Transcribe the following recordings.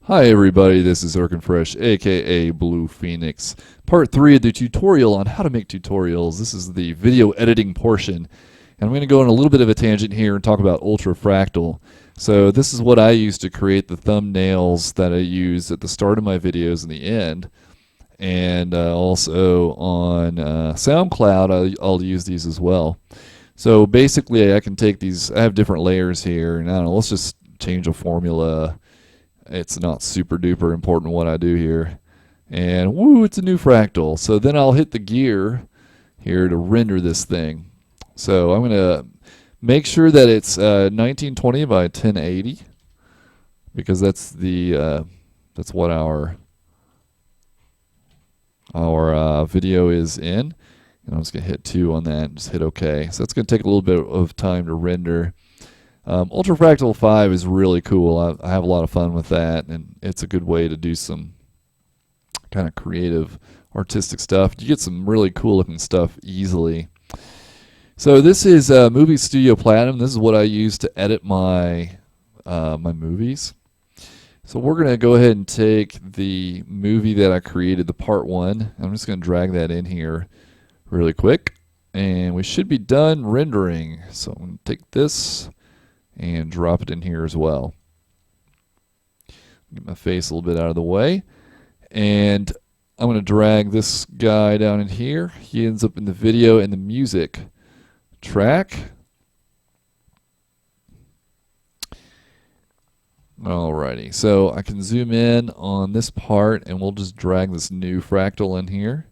Hi everybody, this is Erkenfresh, aka Blue Phoenix. Part 3 of the tutorial on how to make tutorials. This is the video editing portion. And I'm going to go on a little bit of a tangent here and talk about Ultrafractal. So this is what I use to create the thumbnails that I use at the start of my videos and the end. And also on SoundCloud, I'll use these as well. So basically I can take these, I have different layers here, and I don't know, let's just change a formula. It's not super duper important what I do here. And woo, it's a new fractal. So then I'll hit the gear here to render this thing. So I'm going to make sure that it's 1920 by 1080 because that's the that's what our video is in. And I'm just going to hit 2 on that and just hit OK. So that's going to take a little bit of time to render. Ultrafractal 5 is really cool. I have a lot of fun with that, and it's a good way to do some kind of creative, artistic stuff. You get some really cool looking stuff easily. So this is Movie Studio Platinum. This is what I use to edit my my movies. So we're going to go ahead and take the movie that I created, the part 1. I'm just going to drag that in here really quick, and we should be done rendering. So I'm going to take this and drop it in here as well. Get my face a little bit out of the way. And I'm going to drag this guy down in here. He ends up in the video and the music track. Alrighty, so I can zoom in on this part and we'll just drag this new fractal in here.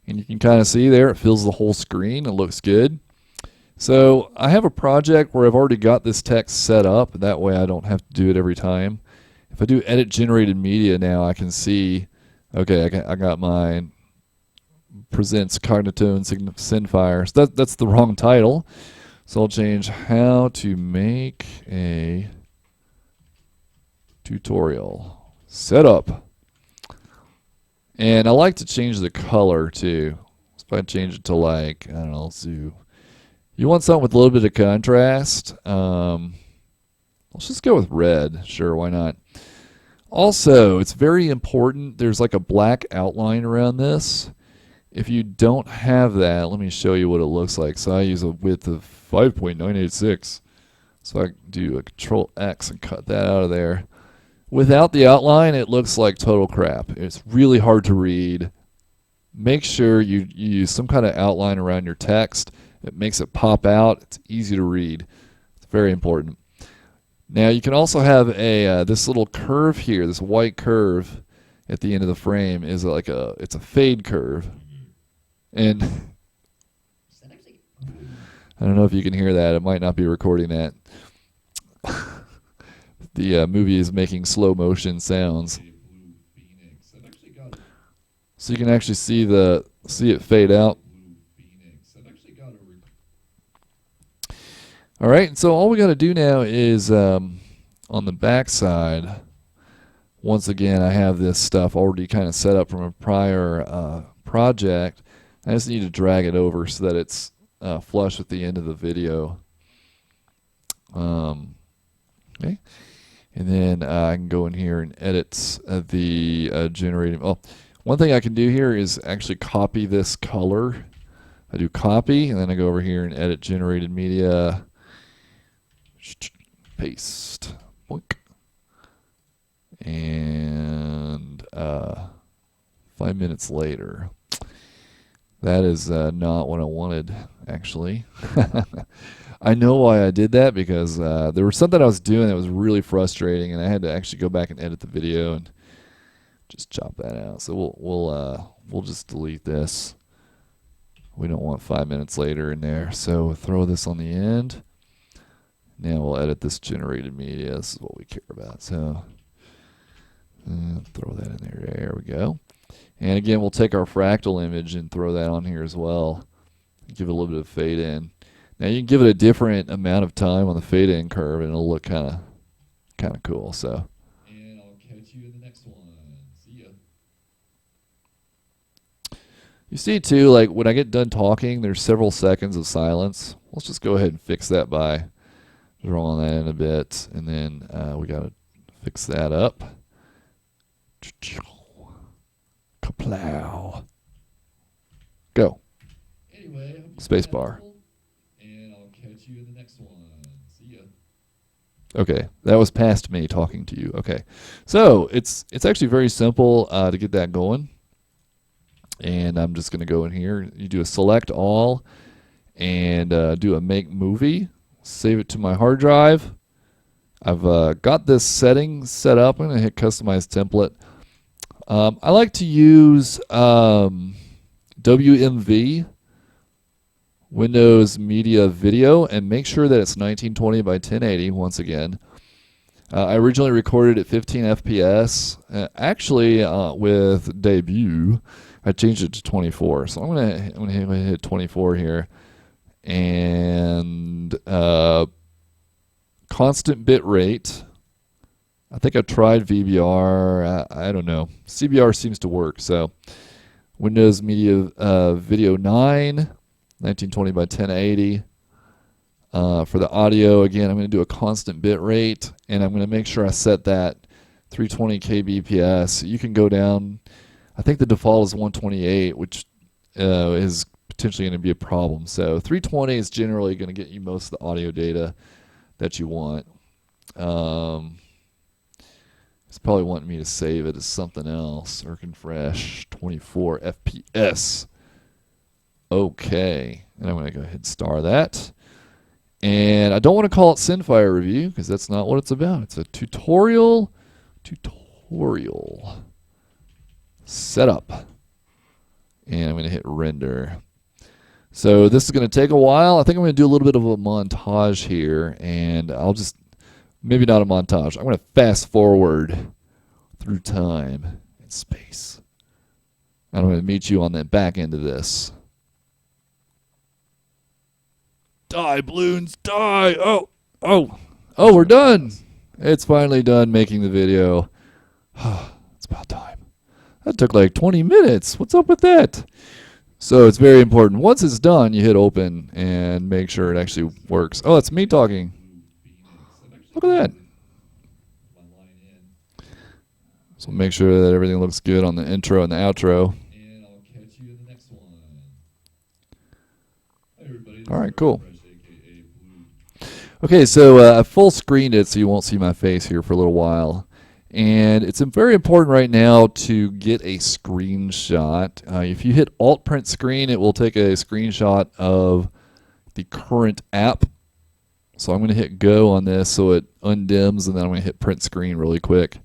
And you can kind of see there, it fills the whole screen. It looks good. So I have a project where I've already got this text set up. That way I don't have to do it every time. If I do edit generated media now, I can see, okay, I got my presents Cognitone Synfire. So that's the wrong title. So I'll change how to make a tutorial setup. And I like to change the color too. So if I change it to like, I don't know, zoo. You want something with a little bit of contrast. Let's just go with red. Sure, why not? Also, it's very important. There's like a black outline around this. If you don't have that, let me show you what it looks like. So I use a width of 5.986. So I do a Control X and cut that out of there. Without the outline, it looks like total crap. It's really hard to read. Make sure you use some kind of outline around your text. It makes it pop out. It's easy to read. It's very important. Now you can also have a this little curve here, this white curve at the end of the frame is like it's a fade curve. And I don't know if you can hear that. It might not be recording that. The movie is making slow motion sounds. So you can actually see it fade out. All right, so all we got to do now is on the back side, once again, I have this stuff already kind of set up from a prior project. I just need to drag it over so that it's flush with the end of the video. Okay, and then I can go in here and edit the generating. Oh, one thing I can do here is actually copy this color. I do copy, and then I go over here and edit generated media. Paste. Boink. And 5 minutes later. That is not what I wanted, actually. I know why I did that because there was something I was doing that was really frustrating, and I had to actually go back and edit the video and just chop that out. So we'll just delete this. We don't want 5 minutes later in there. So throw this on the end. Now we'll edit this generated media. This is what we care about. So throw that in there. There we go. And again, we'll take our fractal image and throw that on here as well. Give it a little bit of fade in. Now you can give it a different amount of time on the fade in curve, and it'll look kind of cool. So. And I'll catch you in the next one. See ya. You see too, like when I get done talking, there's several seconds of silence. Let's just go ahead and fix that by drawing that in a bit, and then we got to fix that up. Kaplow. Go. Anyway, I hope you Space found that bar. helpful, and I'll catch you in the next one. See ya. Okay, that was past me talking to you. Okay, so it's actually very simple to get that going. And I'm just going to go in here. You do a select all and do a make movie. Save it to my hard drive. I've got this setting set up. I'm going to hit customize template. I like to use WMV, Windows Media Video, and make sure that it's 1920 by 1080 once again. I originally recorded at 15 FPS. Actually, with Debut, I changed it to 24. So I'm gonna hit 24 here, and constant bit rate. I think I tried VBR. I don't know. CBR seems to work. So Windows Media Video 9, 1920 by 1080. For the audio, again, I'm going to do a constant bit rate, and I'm going to make sure I set that 320 kbps. You can go down. I think the default is 128, which is potentially going to be a problem. So 320 is generally going to get you most of the audio data that you want. It's probably wanting me to save it as something else. Erkin Fresh 24 FPS. Okay, and I'm going to go ahead and star that. And I don't want to call it Synfire Review because that's not what it's about. It's a tutorial setup. And I'm going to hit render. So this is going to take a while. I think I'm going to do a little bit of a montage here, and I'll just, maybe not a montage. I'm going to fast forward through time and space. And I'm going to meet you on the back end of this. Die, balloons, die! Oh, we're done! It's finally done making the video. It's about time. That took like 20 minutes. What's up with that? So it's very important. Once it's done, you hit open and make sure it actually works. Oh, it's me talking. Look at that. So make sure that everything looks good on the intro and the outro. And I'll catch you in the next one. Hi, everybody. All right, cool. Fresh, aka Blue. Okay, so I full screened it so you won't see my face here for a little while. And it's very important right now to get a screenshot. If you hit Alt Print Screen, it will take a screenshot of the current app. So I'm going to hit Go on this so it undims, and then I'm going to hit Print Screen really quick.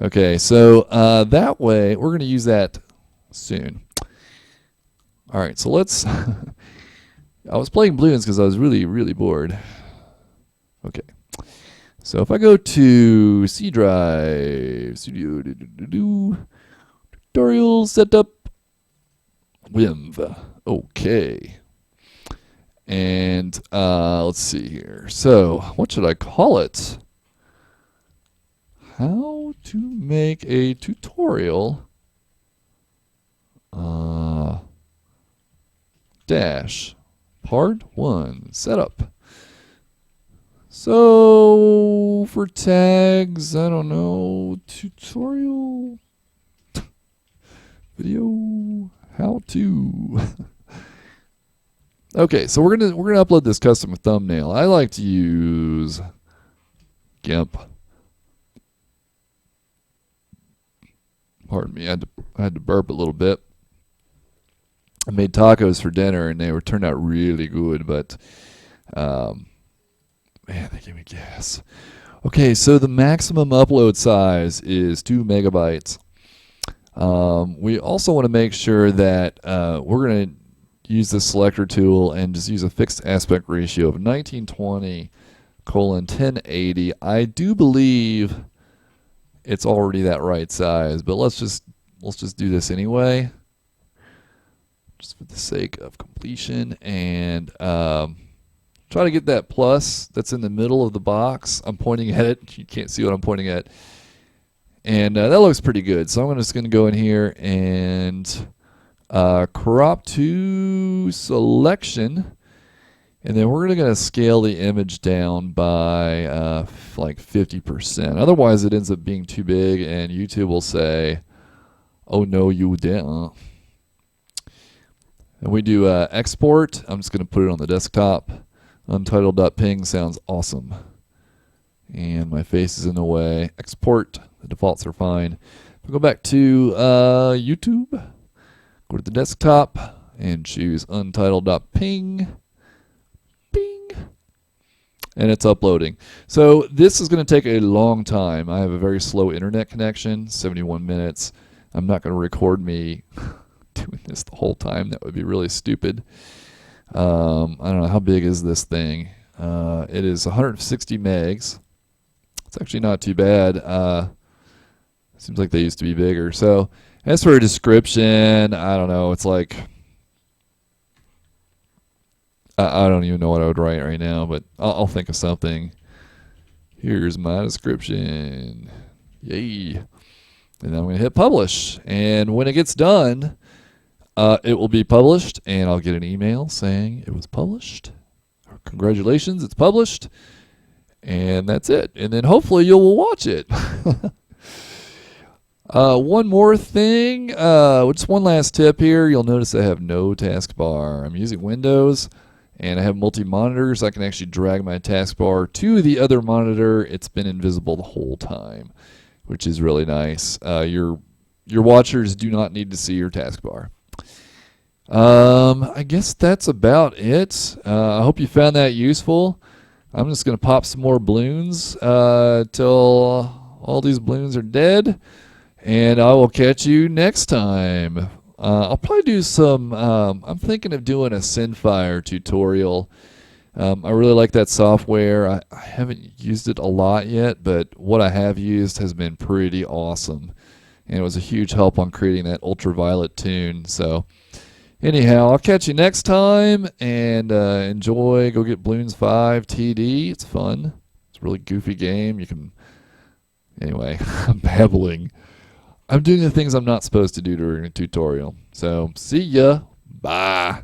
Okay, so that way, we're going to use that soon. All right, so let's... I was playing Balloons because I was really, really bored. Okay. So if I go to C Drive, Studio, Tutorial Setup, WIMV. Okay. And let's see here. So what should I call it? How to make a tutorial dash part 1 setup. So for tags, I don't know, tutorial video how to. Okay, so we're gonna upload this custom thumbnail. I like to use GIMP. Pardon me, I had to burp a little bit. I made tacos for dinner and they turned out really good, but man, they gave me gas. Okay, so the maximum upload size is 2 megabytes. We also want to make sure that we're going to use the selector tool and just use a fixed aspect ratio of 1920:1080. I do believe it's already that right size, but let's just do this anyway, just for the sake of completion, and try to get that plus that's in the middle of the box. I'm pointing at it. You can't see what I'm pointing at. And that looks pretty good. So I'm just going to go in here and crop to selection. And then we're going to scale the image down by like 50%. Otherwise, it ends up being too big, and YouTube will say, "Oh no, you didn't." And we do export. I'm just going to put it on the desktop. Untitled.png sounds awesome. And my face is in the way. Export. The defaults are fine. We'll go back to YouTube. Go to the desktop and choose untitled.png. Bing. And it's uploading. So this is going to take a long time. I have a very slow internet connection, 71 minutes. I'm not going to record me doing this the whole time. That would be really stupid. I don't know. How big is this thing? It is 160 megs. It's actually not too bad. Seems like they used to be bigger. So as for a description, I don't know. It's like, I don't even know what I would write right now, but I'll think of something. Here's my description. Yay. And then I'm going to hit publish. And when it gets done, it will be published, and I'll get an email saying it was published. Congratulations, it's published. And that's it. And then hopefully you'll watch it. One more thing, just one last tip here. You'll notice I have no taskbar. I'm using Windows, and I have multi-monitors. I can actually drag my taskbar to the other monitor. It's been invisible the whole time, which is really nice. Your watchers do not need to see your taskbar. I guess that's about it. I hope you found that useful. I'm just going to pop some more balloons till all these balloons are dead. And I will catch you next time. I'll probably do some, I'm thinking of doing a Synfire tutorial. I really like that software. I haven't used it a lot yet, but what I have used has been pretty awesome. And it was a huge help on creating that ultraviolet tune. So anyhow, I'll catch you next time, and enjoy. Go get Bloons 5 TD. It's fun. It's a really goofy game. You can, anyway, I'm babbling. I'm doing the things I'm not supposed to do during a tutorial. So, see ya. Bye.